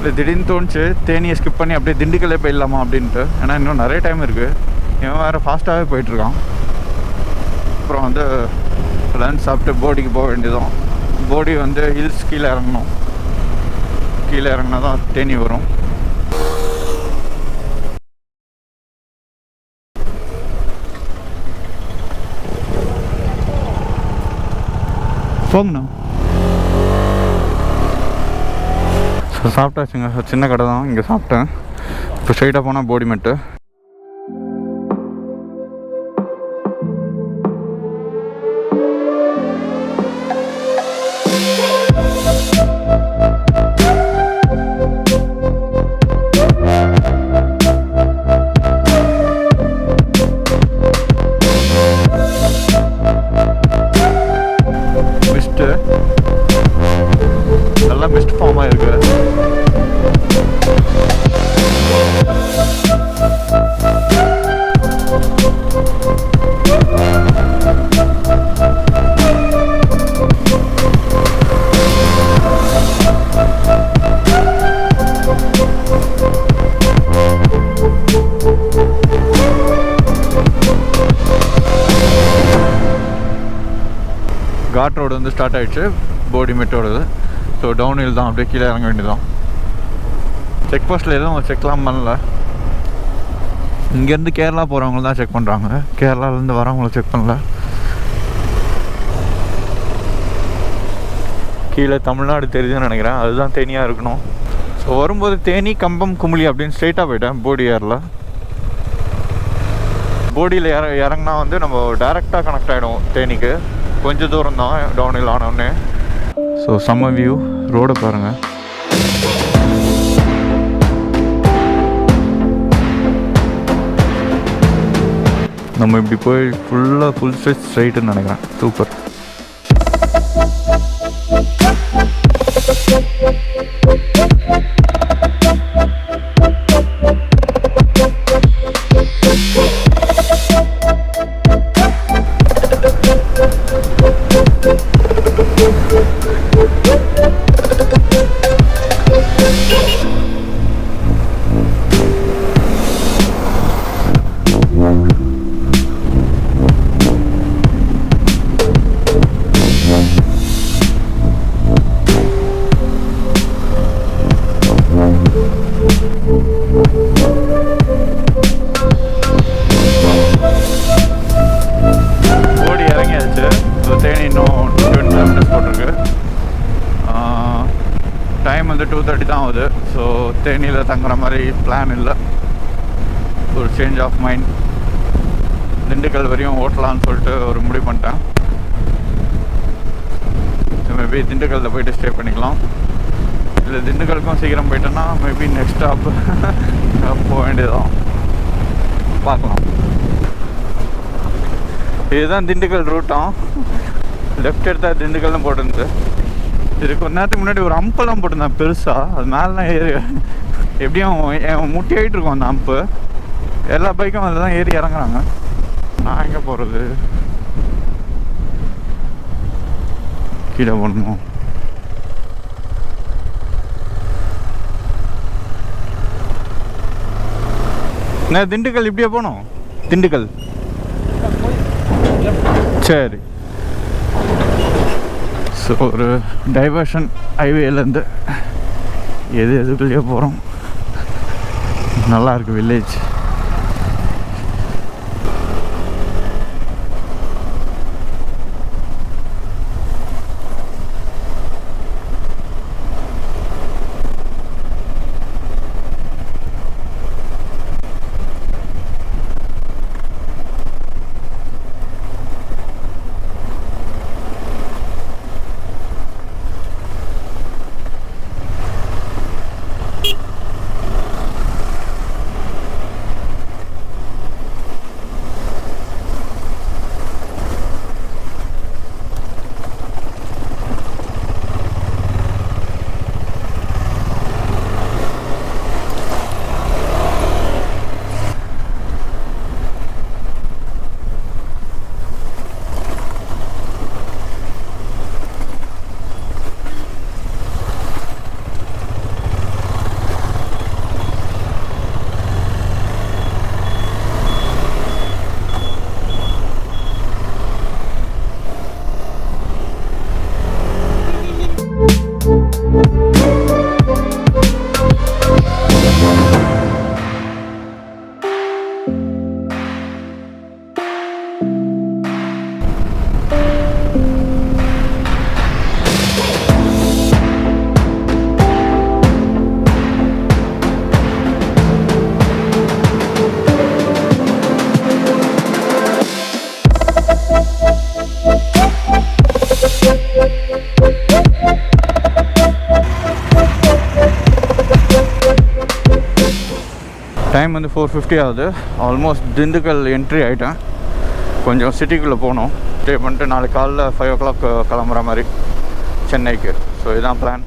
இல்லை திடீர்னு தோணுச்சு தேனியை ஸ்கிப் பண்ணி அப்படியே திண்டுக்கல்லே போயிடலாமா அப்படின்ட்டு. ஏன்னா இன்னும் நிறைய டைம் இருக்குது. இவன் வேறு ஃபாஸ்ட்டாகவே போயிட்டுருக்கான். அப்புறம் வந்து லஞ்ச் சாப்பிட்டு போடிக்கு போக வேண்டியதும். போடி வந்து ஹில்ஸ் கீழே இறங்கணும். கீழே இறங்கினா தான் தேனி வரும். போங்கண்ணா. ஸோ சாப்பிட்டாச்சுங்க. சின்ன கடை தான் இங்கே சாப்பிட்டேன். இப்போ ஸ்ட்ரைட்டாக போனால் போடி மெட்டு. நல்லா மிஸ்ட் ஃபார்ம் ஆயிருக்கு. காட் ரோடு வந்து ஸ்டார்ட் ஆகிடுச்சு. போடி மெட்டோடது. ஸோ டவுன் ஹில் தான். அப்படியே கீழே இறங்க வேண்டியதான். செக் போஸ்ட்டில் எதுவும் செக்லாம் பண்ணல. இங்கேருந்து கேரளா போகிறவங்க தான் செக் பண்ணுறாங்க. கேரளாலேருந்து வரவங்கள செக் பண்ணல. கீழே தமிழ்நாடு தெரியுதுன்னு நினைக்கிறேன். அதுதான் தேனியாக இருக்கணும். ஸோ வரும்போது தேனி, கம்பம், குமுளி அப்படின்னு ஸ்ட்ரெயிட்டாக போயிட்டேன். போடி ஏரில் போடியில் இறங்கினா வந்து நம்ம டேரெக்டாக கனெக்ட் ஆகிடும் தேனிக்கு. கொஞ்சம் தூரம் தான் டவுன் ஹில் ஆனோடனே. ஸோ செம்ம வியூ. ரோடை பாருங்கள். நம்ம இப்படி போய் ஃபுல்லாக ஃபுல் ஸ்ட்ரைட்டுன்னு நினைக்கிறேன். சூப்பர். டைம் வந்து 2:30 தான் ஆகுது. ஸோ தேனியில் தங்குற மாதிரி பிளான் இல்லை. ஒரு சேஞ்ச் ஆஃப் மைண்ட். திண்டுக்கல் வரையும் ஓட்டலான்னு சொல்லிட்டு ஒரு முடிவு பண்ணிட்டேன். மேபி திண்டுக்கல்லில் போய்ட்டு ஸ்டே பண்ணிக்கலாம். இல்லை திண்டுக்கலுக்கும் சீக்கிரம் போயிட்டேன்னா மேபி நெக்ஸ்ட் ஸ்டாப் போக வேண்டியதான். பார்க்கலாம். இதுதான் திண்டுக்கல் ரூட்டும். லெஃப்ட் எடுத்தால் திண்டுக்கல்னு போட்டிருந்து. இது கொஞ்ச நேரத்துக்கு முன்னாடி ஒரு அம்பெல்லாம் போட்டிருந்தேன் பெருசாக. அது மேலாம் ஏறி எப்படியும் முட்டி ஆகிட்டு இருக்கும் அந்த அம்பு. எல்லா பைக்கும் அதில் தான் ஏறி இறங்குறாங்க. நான் எங்கே போகிறது? கீழே போடணும். நான் திண்டுக்கல் இப்படியே போகணும். திண்டுக்கல் சரி. ஸோ ஒரு டைவர்ஷன் ஹைவேலேருந்து எதுக்குள்ளேயே போகிறோம். நல்லாயிருக்கு வில்லேஜ். டைம் வந்து 4:50 ஆகுது. ஆல்மோஸ்ட் திண்டுக்கல் என்ட்ரி ஆகிட்டேன். கொஞ்சம் சிட்டிக்குள்ளே போகணும். ஸ்டே பண்ணிட்டு நாளைக்கு காலைல 5 o'clock கிளம்புற மாதிரி சென்னைக்கு. ஸோ இதுதான் பிளான்.